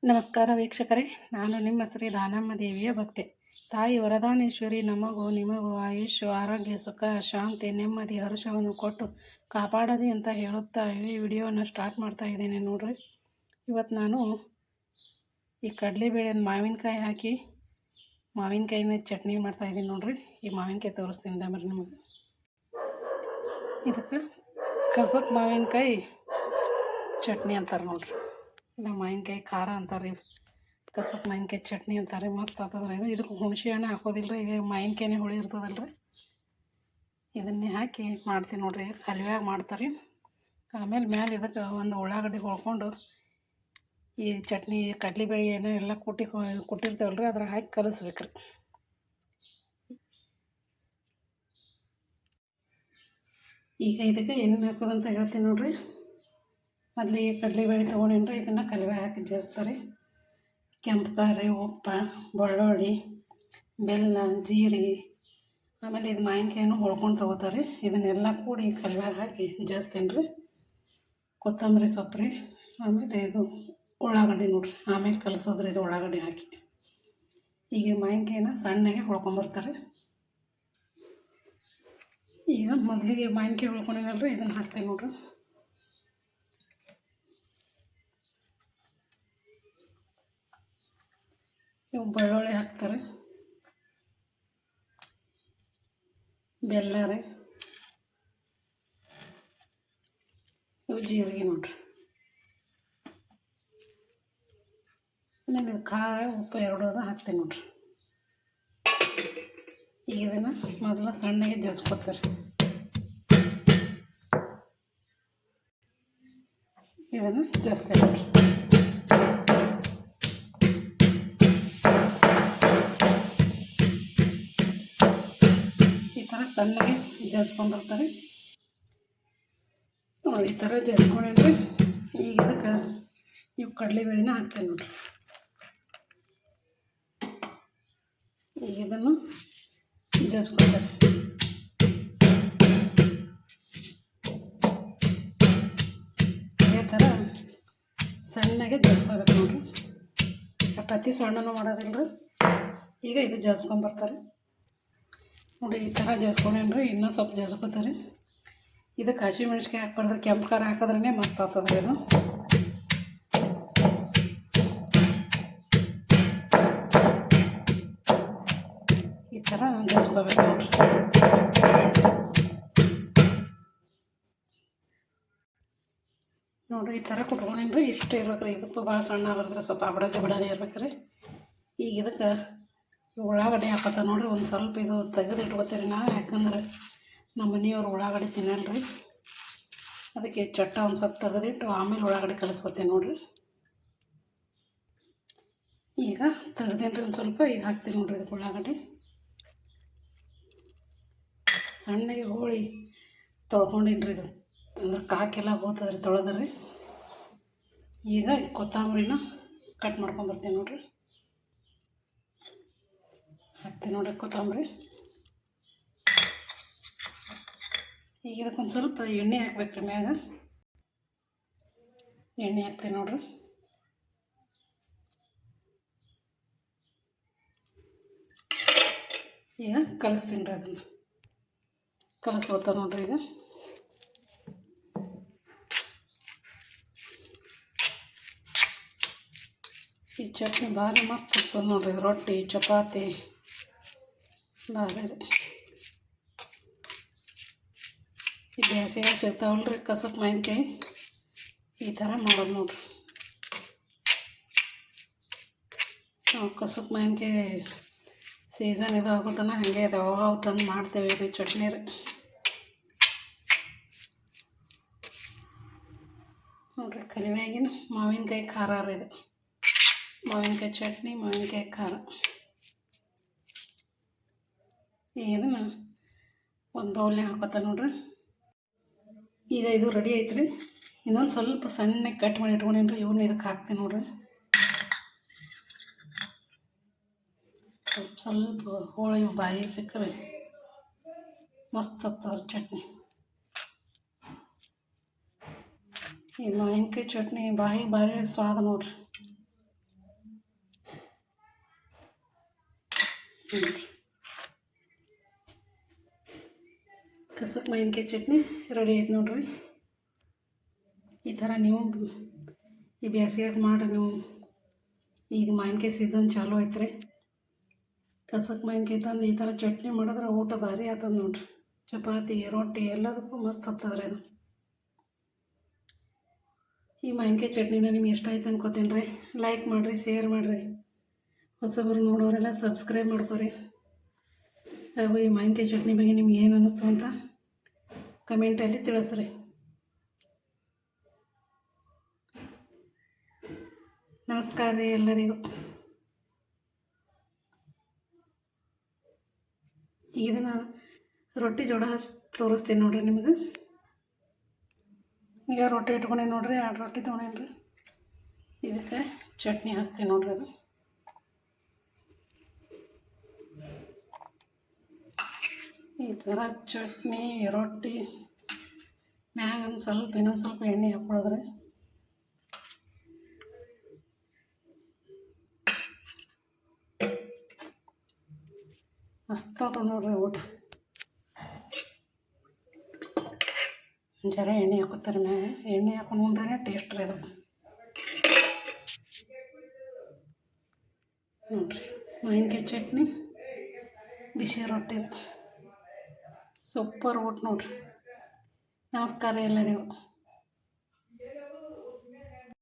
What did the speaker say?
ನಮಸ್ಕಾರ ವೀಕ್ಷಕರೇ, ನಾನು ನಿಮ್ಮ ಶ್ರೀ ದಾನಮ್ಮ ದೇವಿಯ ಭಕ್ತೆ. ತಾಯಿ ವರದಾನೇಶ್ವರಿ ನಮಗೂ ನಿಮಗೂ ಆಯುಷ್ಯ, ಆರೋಗ್ಯ, ಸುಖ, ಶಾಂತಿ, ನೆಮ್ಮದಿ, ಹರ್ಷವನ್ನು ಕೊಟ್ಟು ಕಾಪಾಡಲಿ ಅಂತ ಹೇಳುತ್ತಾ ಈ ವಿಡಿಯೋನ ಸ್ಟಾರ್ಟ್ ಮಾಡ್ತಾ ಇದ್ದೇನೆ. ನೋಡ್ರಿ, ಇವತ್ತು ನಾನು ಈ ಕಡಲೆಬೇಳೆ ಮಾವಿನಕಾಯಿ ಹಾಕಿ ಮಾವಿನಕಾಯಿನ ಚಟ್ನಿ ಮಾಡ್ತಾ ಇದ್ದೀನಿ. ನೋಡ್ರಿ, ಈ ಮಾವಿನಕಾಯಿ ತೋರಿಸ್ತೀನಿ ಬರ್ರಿ ನಿಮಗೆ. ಇದಕ್ಕೆ ಕಸಕ್ ಮಾವಿನಕಾಯಿ ಚಟ್ನಿ ಅಂತಾರೆ ನೋಡ್ರಿ, ಇಲ್ಲ ಮಾವಿನಕಾಯಿ ಖಾರ ಅಂತಾರೆ, ಕಸಕ್ ಮಾವಿನಕಾಯಿ ಚಟ್ನಿ ಅಂತಾರೆ. ಮಸ್ತ್ ಆಗ್ತದ್ರಿ ಇದು. ಇದಕ್ಕೆ ಹುಣಸೆ ಹಣ್ಣು ಹಾಕೋದಿಲ್ಲ ರೀ, ಇದು ಮಾವಿನಕಾಯಿನೇ ಹುಳಿ ಇರ್ತದಲ್ಲ ರೀ. ಇದನ್ನೇ ಹಾಕಿ ಮಾಡ್ತೀನಿ ನೋಡ್ರಿ, ಕಲಿವ್ಯಾಗ ಮಾಡ್ತಾರೆ. ಆಮೇಲೆ ಮ್ಯಾಲೆ ಇದಕ್ಕೆ ಒಂದು ಉಳ್ಳಾಗಡ್ಡಿ ಹೊಳ್ಕೊಂಡು ಈ ಚಟ್ನಿ ಕಡಲೆಬೇಳೆ ಏನೋ ಎಲ್ಲ ಕುಟ್ಟಿರ್ತೇವಲ್ಲ ರೀ, ಅದ್ರಾಗ ಹಾಕಿ ಕಲಿಸ್ಬೇಕ್ರಿ. ಈಗ ಇದಕ್ಕೆ ಏನೇನು ಹಾಕೋದಂತ ಹೇಳ್ತೀನಿ ನೋಡ್ರಿ. ಮೊದಲಿಗೆ ಕಡಲೆಬೇಳೆ ತೊಗೊಂಡೇನ್ರಿ, ಇದನ್ನು ಕಲಿವ್ಯಾಗ ಹಾಕಿ ಜೇಸ್ತಾರೆ. ಕೆಂಪು ಖಾರ, ಉಪ್ಪು, ಬೆಳ್ಳುಳ್ಳಿ, ಬೆಲ್ಲ, ಜೀರಿಗೆ, ಆಮೇಲೆ ಇದು ಮಾವಿನಕಾಯಿನೂ ಹೊಳ್ಕೊಂಡು ತೊಗೋತಾರೆ. ಇದನ್ನೆಲ್ಲ ಕೂಡಿ ಕಲಿವ್ಯಾಗ ಹಾಕಿ ಜೇಸ್ತೀನಿ ರೀ. ಕೊತ್ತಂಬರಿ ಸೊಪ್ಪು ರೀ, ಆಮೇಲೆ ಇದು ಉಳ್ಳಾಗಡ್ಡಿ ನೋಡ್ರಿ, ಆಮೇಲೆ ಕಲಸೋದ್ರಿ ಇದು ಉಳ್ಳಾಗಡ್ಡಿ ಹಾಕಿ. ಈಗ ಮಾವಿನಕಾಯಿನ ಸಣ್ಣಗೆ ಹೊಳ್ಕೊಂಬರ್ತಾರೆ. ಈಗ ಮೊದಲಿಗೆ ಮಾವಿನಕಾಯಿ ಹೊಳ್ಕೊಂಡಿನಲ್ರಿ, ಇದನ್ನು ಹಾಕ್ತೇವೆ ನೋಡ್ರಿ. ಇವು ಬೆಳ್ಳುಳ್ಳಿ ಹಾಕ್ತಾರೆ, ಬೆಲ್ಲ ರೀ, ಇವು ಜೀರಿಗೆ ನೋಡ್ರಿ, ಆಮೇಲೆ ಖಾರ ಉಪ್ಪು ಎರಡು ಹಾಕ್ತೇವೆ ನೋಡ್ರಿ. ಈಗ ಇದನ್ನು ಮೊದಲು ಸಣ್ಣಗೆ ಜಜ್ಕೋತಾರೆ. ಇದನ್ನು ಜಜ್ತೇವೆ ನೋಡ್ರಿ. ಈ ಥರ ಸಣ್ಣಗೆ ಜಜ್ಕೊಂಡ್ಬರ್ತಾರೆ ನೋಡಿ. ಈ ಥರ ಜಜ್ಕೊಂಡ್ರಿ. ಈಗ ಇದಕ್ಕೆ ಇವು ಕಡಲೆಬೇಳೆನ ಹಾಕ್ತೇವೆ ನೋಡ್ರಿ. ಈಗ ಇದನ್ನು ಜಜ್ಕೊತಾರೆ. ಇದೇ ಥರ ಸಣ್ಣಗೆ ಜಜ್ಕೋಬೇಕು ನೋಡ್ರಿ. ಅತಿ ಸಣ್ಣನೂ ಮಾಡೋದಿಲ್ಲ ರೀ. ಈಗ ಇದು ಜಜ್ಕೊಂಬರ್ತಾರೆ ನೋಡಿ. ಈ ಥರ ಜಜ್ಕೊಂಡೇನ್ರಿ, ಇನ್ನೂ ಸ್ವಲ್ಪ ಜಜ್ಕೋತಾರೆ. ಇದಕ್ಕೆ ಹಸಿಮೆಣ್ಸಿಕಾಯಿ ಹಾಕ್ಬಾರ್ದು, ಕೆಂಪು ಖಾರ ಹಾಕಿದ್ರೇ ಮಸ್ತ್ ಆಗ್ತದೆ ಇದು. ಈ ಥರ ಜಜ್ಕೋಬೇಕು ನೋಡ್ರಿ. ನೋಡಿರಿ, ಈ ಥರ ಕುಟ್ಕೊಂಡ್ರಿ. ಇಷ್ಟು ಇರ್ಬೇಕ್ರಿ. ಇದಕ್ಕೂ ಭಾಳ ಸಣ್ಣ ಬರೆದ್ರೆ ಸ್ವಲ್ಪ ಬಡಾನೆ ಬಡಾನೆ ಇರ್ಬೇಕ್ರಿ. ಈಗ ಇದಕ್ಕೆ ಉಳ್ಳಾಗಡ್ಡಿ ಹಾಕೋತ ನೋಡ್ರಿ. ಒಂದು ಸ್ವಲ್ಪ ಇದು ತೆಗೆದು ಇಟ್ಕೋತೀರಿ ನಾವು, ಯಾಕಂದ್ರೆ ನಮ್ಮ ಮನೆಯವ್ರು ಉಳ್ಳಾಗಡ್ಡಿ ತಿನ್ನಲ್ರಿ. ಅದಕ್ಕೆ ಚಟ್ಟ ಒಂದು ಸ್ವಲ್ಪ ತೆಗೆದಿಟ್ಟು ಆಮೇಲೆ ಉಳ್ಳಾಗಡ್ಡಿ ಕಲಿಸ್ಕೊತೀನಿ ನೋಡ್ರಿ. ಈಗ ತೆಗ್ದೇನ್ರಿ ಒಂದು ಸ್ವಲ್ಪ. ಈಗ ಹಾಕ್ತೀನಿ ನೋಡ್ರಿ ಇದಕ್ಕೆ ಉಳ್ಳಾಗಡ್ಡಿ. ಸಣ್ಣಗೆ ಹೋಳಿ ತೊಳ್ಕೊಂಡಿನ್ರಿ, ಇದು ಅಂದ್ರೆ ಕಾಕೆಲ್ಲ ಹೋಗ್ತದ್ರಿ ತೊಳೆದ್ರಿ. ಈಗ ಕೊತ್ತಂಬರಿನ ಕಟ್ ಮಾಡ್ಕೊಂಬರ್ತೀನಿ ನೋಡ್ರಿ. ಹಾಕ್ತೀನಿ ನೋಡ್ರಿ ಕೊತ್ತಂಬರಿ. ಈಗ ಇದಕ್ಕೊಂದು ಸ್ವಲ್ಪ ಎಣ್ಣೆ ಹಾಕ್ಬೇಕ್ರಿ ಮ್ಯಾಗ. ಎಣ್ಣೆ ಹಾಕ್ತೀನಿ ನೋಡ್ರಿ. ಈಗ ಕಲಿಸ್ತೀನಿ ರೀ, ಅದನ್ನು ಕಲಿಸ್ಕೋತ ನೋಡ್ರಿ. ಈಗ ಈ ಚಟ್ನಿ ಭಾರಿ ಮಸ್ತ್ ಇರ್ತದೆ ನೋಡ್ರಿ. ರೊಟ್ಟಿ, ಚಪಾತಿ ಭಾರಿ ರೀ. ಈ ಬೇಸಿಗೆ ಸಿಗ್ತಾವಲ್ರಿ ಕಸಕ್ ಮಾವಿನಕಾಯಿ, ಈ ಥರ ಮಾಡೋದು ನೋಡ್ರಿ. ನಾವು ಕಸಕ್ ಮಾವಿನಕಾಯಿ ಸೀಸನ್ ಇದು ಆಗೋದನ್ನ ಹಾಗೆ ಇದೆ, ಅವಾಗ ತಂದು ಮಾಡ್ತೇವೆ ರೀ ಚಟ್ನಿ ರೀ. ನೋಡ್ರಿ, ಕಲಿವ್ಯಾಗಿನ ಮಾವಿನಕಾಯಿ ಖಾರ ರೀ ಇದು. ಮಾವಿನಕಾಯಿ ಚಟ್ನಿ, ಮಾವಿನಕಾಯಿ ಖಾರ. ಈಗ ಇದನ್ನು ಒಂದು ಬೌಲ್ನಾಗ ಹಾಕೋತ ನೋಡ್ರಿ. ಈಗ ಇದು ರೆಡಿ ಐತ್ರಿ. ಇನ್ನೊಂದು ಸ್ವಲ್ಪ ಸಣ್ಣಗೆ ಕಟ್ ಮಾಡಿ ಇಟ್ಕೊಂಡೇನ್ರಿ, ಇವನ್ನ ಇದಕ್ಕೆ ಹಾಕ್ತೀನಿ ನೋಡ್ರಿ. ಸ್ವಲ್ಪ ಹೋಳಿ ಬಾಯಿಗೆ ಸಿಕ್ಕರೆ ಮಸ್ತ್ ಆಗ್ತದೆ ಚಟ್ನಿ. ಈ ಮಾವಿನಕಾಯಿ ಚಟ್ನಿ ಬಾಯಿಗೆ ಭಾರಿ ಸ್ವಾದ ನೋಡ್ರಿ. ನೋಡಿರಿ ಕಸಕ್ ಮಾವಿನಕಾಯಿ ಚಟ್ನಿ ರೆಡಿ ಆಯ್ತು ನೋಡ್ರಿ. ಈ ಥರ ನೀವು ಈ ಬೇಸಿಗೆಗೆ ಮಾಡಿರಿ. ನೀವು ಈಗ ಮಾವಿನಕಾಯಿ ಸೀಸನ್ ಚಾಲೂ ಐತ್ರಿ. ಕಸಕ್ ಮಾವಿನಕಾಯಿ ತಂದು ಈ ಥರ ಚಟ್ನಿ ಮಾಡಿದ್ರೆ ಊಟ ಭಾರಿ ಆಗ್ತದೆ ನೋಡ್ರಿ. ಚಪಾತಿ ರೊಟ್ಟಿ ಎಲ್ಲದಕ್ಕೂ ಮಸ್ತ್ ಹತ್ತದ್ರಿ ಅದು. ಈ ಮಾವಿನಕಾಯಿ ಚಟ್ನಿನ ನಿಮ್ಗೆ ಇಷ್ಟ ಆಯ್ತು ಅನ್ಕೋತೀನಿ ರೀ. ಲೈಕ್ ಮಾಡಿರಿ, ಶೇರ್ ಮಾಡಿರಿ. ಹೊಸಬರು ನೋಡೋರೆಲ್ಲ ಸಬ್ಸ್ಕ್ರೈಬ್ ಮಾಡ್ಕೊರಿ. ಹಾಗೂ ಈ ಮಾವಿನಕಾಯಿ ಚಟ್ನಿ ಬಗ್ಗೆ ನಿಮ್ಗೆ ಏನು ಅನ್ನಿಸ್ತು ಅಂತ ಕಮೆಂಟಲ್ಲಿ ತಿಳಿಸ್ರಿ. ನಮಸ್ಕಾರ ರೀ ಎಲ್ಲರಿಗೂ. ಇದನ್ನು ರೊಟ್ಟಿ ಜೋಡ ಹಚ್ಚಿ ತೋರಿಸ್ತೀನಿ ನೋಡಿರಿ ನಿಮಗೆ. ಈಗ ರೊಟ್ಟಿ ಇಟ್ಕೊಂಡೆ ನೋಡಿರಿ, 2 ರೊಟ್ಟಿ ತೊಗೊಂಡೇನ್ರಿ. ಇದಕ್ಕೆ ಚಟ್ನಿ ಹಚ್ತೀನಿ ನೋಡಿರಿ. ಅದು ಈ ಥರ ಚಟ್ನಿ ರೊಟ್ಟಿ ಮ್ಯಾಗ ಇನ್ನೊಂದು ಸ್ವಲ್ಪ ಎಣ್ಣೆ ಹಾಕ್ಕೊಳದ್ರಿ. ಮಸ್ತ್ ಆಗ್ತದೆ ನೋಡ್ರಿ ಊಟ. ಜರ ಎಣ್ಣೆ ಹಾಕೋತಾರೆ ಮ್ಯಾಗ. ಎಣ್ಣೆ ಹಾಕೊಂಡು ಉಂಡ್ರೆ ಟೇಸ್ಟ್ ರೀ ಅದು. ನೋಡಿರಿ ಮಾವಿನಕಾಯಿ ಚಟ್ನಿ ಬಿಸಿ ರೊಟ್ಟಿ ಸೂಪರ್ ಊಟ ನೋಡಿರಿ. ನಮಸ್ಕಾರ ಎಲ್ಲರಿಗೂ.